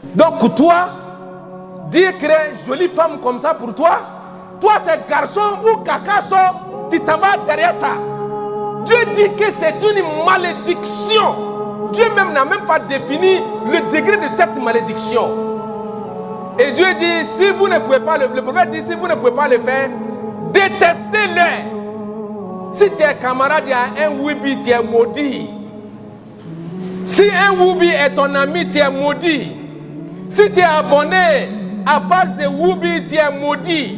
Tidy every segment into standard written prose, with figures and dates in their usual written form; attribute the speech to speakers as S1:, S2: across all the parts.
S1: Donc toi, dire que jolie femme comme ça pour toi, c'est garçon ou cacasso, tu t'en vas derrière ça. Dieu dit que c'est une malédiction. Dieu même n'a même pas défini le degré de cette malédiction. Et Dieu dit, si vous ne pouvez pas, le prophète dit, si vous ne pouvez pas le faire, détestez-les. Si tes camarades, il y a un Woubi, tu es maudit. Si un Woubi est ton ami, tu es maudit. Si tu es abonné à page de Woubi, tu es maudit.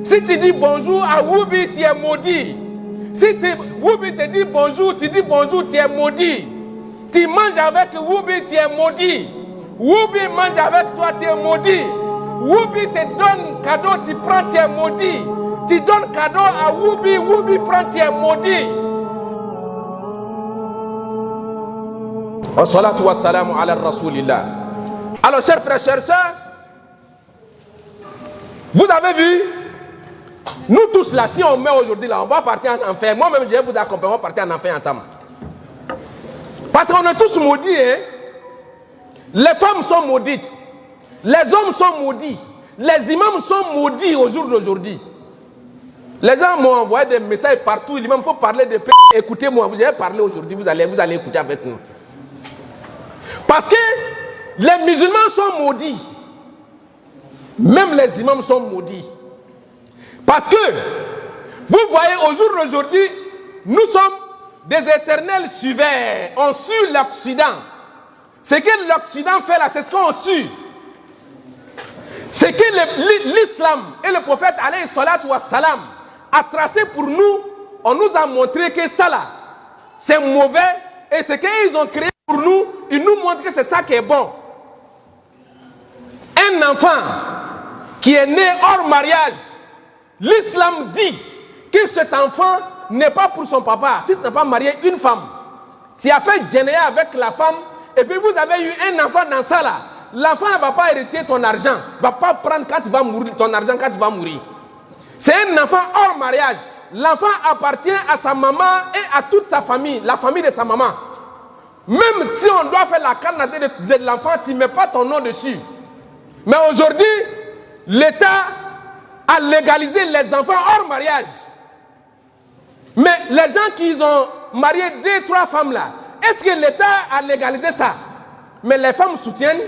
S1: Si tu dis bonjour à Woubi, tu es maudit. Si Woubi te dit bonjour, tu dis bonjour, tu es maudit. Tu manges avec Woubi, tu es maudit. Woubi mange avec toi, tu es maudit. Woubi te donne cadeau, tu prends, tu es maudit. Tu donnes cadeau à Woubi, Woubi prend, tu es maudit. Wassalatu wassalamu ala rasulillah. Alors, chers frères, chers sœurs, vous avez vu, nous tous là, si on met aujourd'hui là, on va partir en enfer. Moi-même, je vais vous accompagner, on va partir en enfer ensemble. Parce qu'on est tous maudits, hein. Les femmes sont maudites. Les hommes sont maudits. Les imams sont maudits au jour d'aujourd'hui. Les gens m'ont envoyé des messages partout. Il faut parler de paix. Écoutez-moi, vous allez parler aujourd'hui, vous allez écouter avec nous. Parce que les musulmans sont maudits. Même les imams sont maudits. Parce que, vous voyez, au jour d'aujourd'hui, nous sommes des éternels suiveurs. On suit l'Occident. Ce que l'Occident fait là, c'est ce qu'on suit. Ce que l'islam et le prophète alayhi salatu wa salam a tracé pour nous, on nous a montré que ça là, c'est mauvais. Et ce qu'ils ont créé pour nous, ils nous montrent que c'est ça qui est bon. Un enfant qui est né hors mariage, l'islam dit que cet enfant n'est pas pour son papa. Si tu n'as pas marié une femme, tu as fait djénéa avec la femme, et puis vous avez eu un enfant dans ça là, l'enfant ne va pas hériter ton argent, ne va pas prendre quand tu vas mourir, ton argent quand tu vas mourir. C'est un enfant hors mariage. L'enfant appartient à sa maman et à toute sa famille, la famille de sa maman. Même si on doit faire la carte de l'enfant, tu ne mets pas ton nom dessus. Mais aujourd'hui, l'État a légalisé les enfants hors mariage. Mais les gens qui ont marié 2, 3 femmes là, est-ce que l'État a légalisé ça? Mais les femmes soutiennent.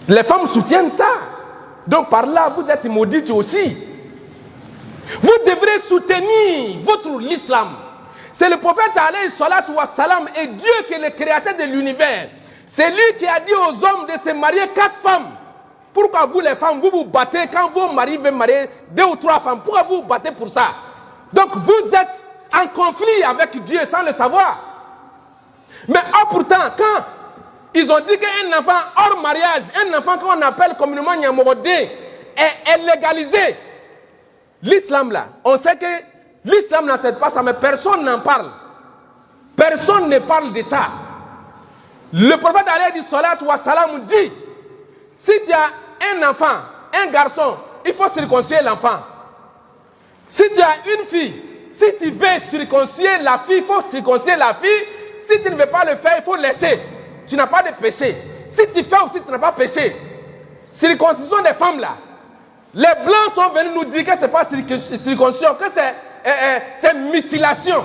S1: Les femmes soutiennent ça. Donc par là, vous êtes maudites aussi. Vous devrez soutenir l'islam. C'est le prophète alayhi salatu wa salam et Dieu qui est le créateur de l'univers. C'est lui qui a dit aux hommes de se marier 4 femmes. Pourquoi vous les femmes, vous vous battez quand vos maris veulent marier 2 ou 3 femmes? Pourquoi vous vous battez pour ça? Donc vous êtes en conflit avec Dieu sans le savoir. Mais pourtant, quand ils ont dit qu'un enfant hors mariage, un enfant qu'on appelle communément Nyamorodé, est légalisé, l'islam là, on sait que l'islam n'accepte pas ça, mais personne n'en parle. Personne ne parle de ça. Le prophète alayhi salatu wa salam dit, si tu as un enfant, un garçon, il faut circoncire l'enfant. Si tu as une fille, si tu veux circoncire la fille, il faut circoncire la fille. Si tu ne veux pas le faire, il faut laisser. Tu n'as pas de péché. Si tu fais aussi, tu n'as pas péché. Circoncision des femmes là. Les blancs sont venus nous dire que ce n'est pas circoncision, que c'est mutilation.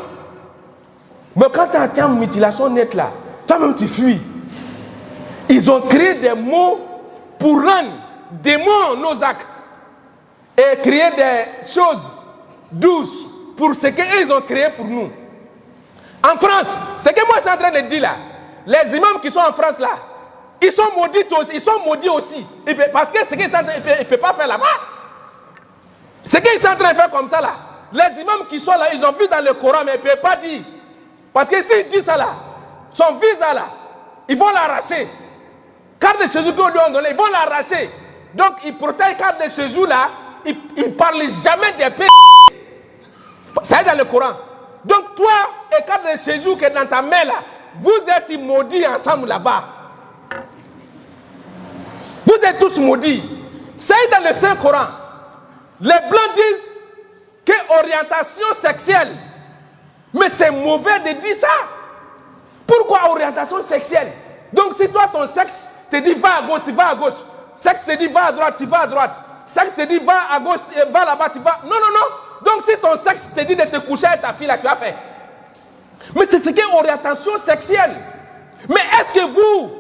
S1: Mais quand tu as une mutilation nette là, toi-même tu fuis. Ils ont créé des mots pour rendre des mots nos actes. Et créer des choses douces pour ce qu'ils ont créé pour nous. En France, ce que moi je suis en train de dire là, les imams qui sont en France là, ils sont maudits aussi. Parce que ce qu'ils sont en train de faire, ils ne peuvent pas faire là-bas. Ce qu'ils sont en train de faire comme ça là, les imams qui sont là, ils ont vu dans le Coran, mais ils ne peuvent pas dire. Parce que s'ils disent ça là, son visa là, ils vont l'arracher. Carte de séjour qu'on lui a donné, ils vont l'arracher. Donc ils protègent carte de séjour là, ils ne parlent jamais des pays. Ça est dans le Coran. Donc toi et carte de séjour qui est dans ta main là, vous êtes maudits ensemble là-bas. Vous êtes tous maudits. Ça est dans le Saint-Coran. Les blancs disent que orientation sexuelle. Mais c'est mauvais de dire ça. Pourquoi orientation sexuelle? Donc si toi ton sexe, te dit va à gauche, tu vas à gauche. Sexe te dit va à droite, tu vas à droite. Sexe te dit va à gauche, va là-bas, tu vas. Non, non, non. Donc si ton sexe te dit de te coucher avec ta fille, là, tu as fait. Mais c'est ce qu'est orientation sexuelle. Mais est-ce que vous,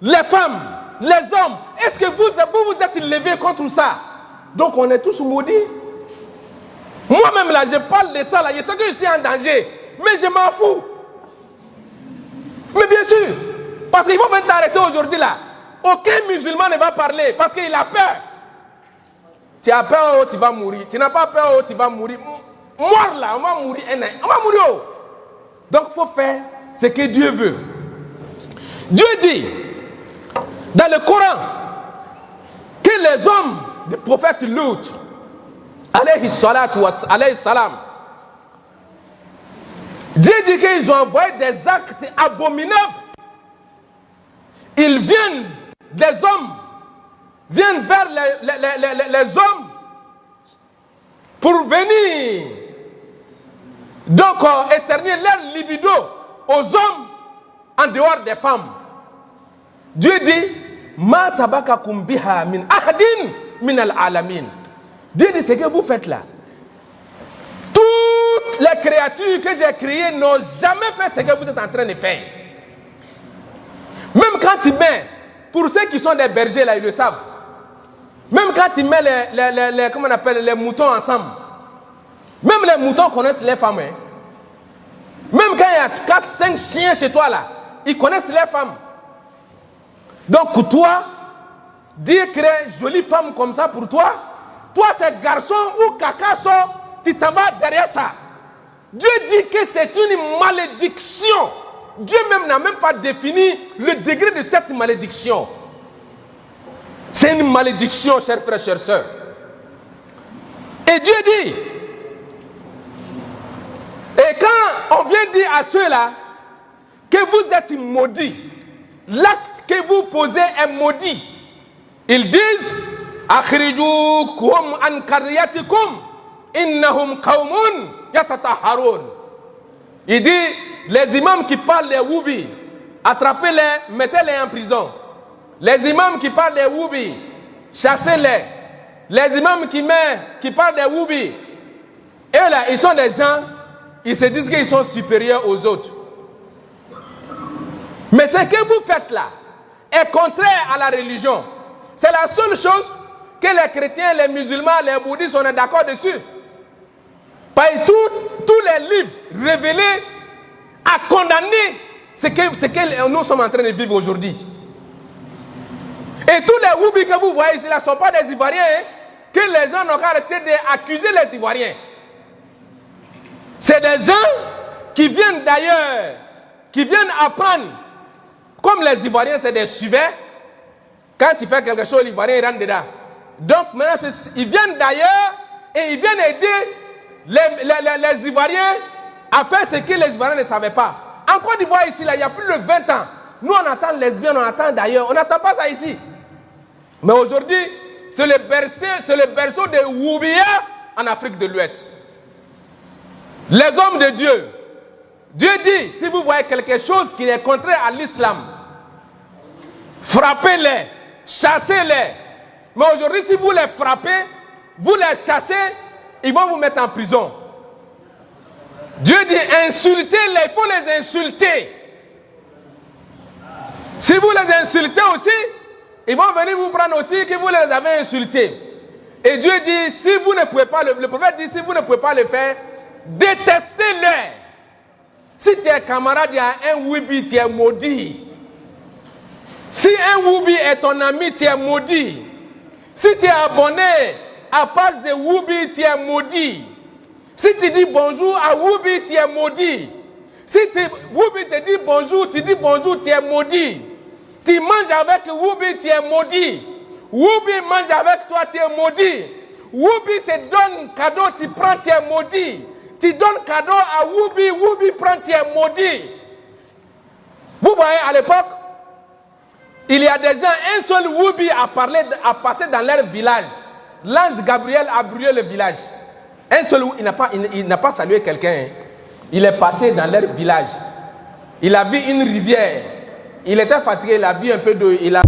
S1: les femmes, les hommes, est-ce que vous êtes levés contre ça? Donc on est tous maudits. Moi-même là, je parle de ça là, je sais que je suis en danger, mais je m'en fous. Mais bien sûr, parce qu'ils vont venir t'arrêter aujourd'hui là. Aucun musulman ne va parler parce qu'il a peur. Tu as peur, oh, tu vas mourir. Tu n'as pas peur, oh, tu vas mourir. Mort là, on va mourir. On va mourir. Oh. Donc il faut faire ce que Dieu veut. Dieu dit dans le Coran que les hommes du prophète Lut, alayhi salam, Dieu dit qu'ils ont envoyé des actes abominables. Ils viennent, des hommes viennent vers les hommes pour venir donc éternuer leur libido aux hommes en dehors des femmes. Dieu dit ma sabakakum biha min ahadin min al-alamin. Dieu dit ce que vous faites là. Toutes les créatures que j'ai créées n'ont jamais fait ce que vous êtes en train de faire. Même quand tu mets, pour ceux qui sont des bergers là, ils le savent. Même quand tu mets comment on appelle, les moutons ensemble. Même les moutons connaissent les femmes. Hein. Même quand il y a 4, 5 chiens chez toi là, ils connaissent les femmes. Donc toi, dire créer une jolie femme comme ça pour toi, toi c'est garçon ou cacasso, tu t'en vas derrière ça. Dieu dit que c'est une malédiction. Dieu même n'a même pas défini le degré de cette malédiction. C'est une malédiction, chers frères, chères sœurs. Et Dieu dit, et quand on vient dire à ceux-là que vous êtes maudits, l'acte que vous posez est maudit, ils disent akhrijukum an qaryatikum innahum qaumun yatatahharun. Il dit les imams qui parlent des woubi, attrapez-les, mettez-les en prison. Les imams qui parlent des woubi, chassez-les. Les imams qui parlent des woubi, eux là, ils sont des gens, ils se disent qu'ils sont supérieurs aux autres. Mais ce que vous faites là est contraire à la religion. C'est la seule chose que les chrétiens, les musulmans, les bouddhistes, on est d'accord dessus. Par tous les livres révélés à condamner ce que nous sommes en train de vivre aujourd'hui. Et tous les woubis que vous voyez ici là ne sont pas des Ivoiriens, hein, que les gens n'ont qu'à arrêter d'accuser les Ivoiriens. C'est des gens qui viennent d'ailleurs, qui viennent apprendre. Comme les Ivoiriens, c'est des suivants. Quand tu fais quelque chose, l'Ivoirien rentre dedans. Donc maintenant, ils viennent d'ailleurs et ils viennent aider les Ivoiriens à faire ce que les Ivoiriens ne savaient pas. En Côte d'Ivoire, ici, là, il y a plus de 20 ans, nous on entend lesbiennes, on entend d'ailleurs, on n'entend pas ça ici. Mais aujourd'hui, c'est le berceau des Woubia en Afrique de l'Ouest. Les hommes de Dieu. Dieu dit, si vous voyez quelque chose qui est contraire à l'islam, frappez-les, chassez-les. Mais aujourd'hui, si vous les frappez, vous les chassez, ils vont vous mettre en prison. Dieu dit, insultez-les, il faut les insulter. Si vous les insultez aussi, ils vont venir vous prendre aussi que vous les avez insultés. Et Dieu dit, si vous ne pouvez pas, le prophète dit, si vous ne pouvez pas le faire, détestez-les. Si tu es camarade, il y a un Woubi, tu es maudit. Si un Woubi est ton ami, tu es maudit. Si tu es abonné à la page de Woubi, tu es maudit. Si tu dis bonjour à Woubi, tu es maudit. Si Woubi te dit bonjour, tu dis bonjour, tu es maudit. Tu manges avec Woubi, tu es maudit. Woubi mange avec toi, tu es maudit. Woubi te donne cadeau, tu prends, tu es maudit. Tu donnes cadeau à Woubi, Woubi prend, tu es maudit. Vous voyez, à l'époque, il y a des gens, un seul Woubi a passé dans leur village. L'ange Gabriel a brûlé le village. Un seul Woubi, il n'a pas salué quelqu'un. Il est passé dans leur village. Il a vu une rivière Il était fatigué, il a bu un peu d'eau, il a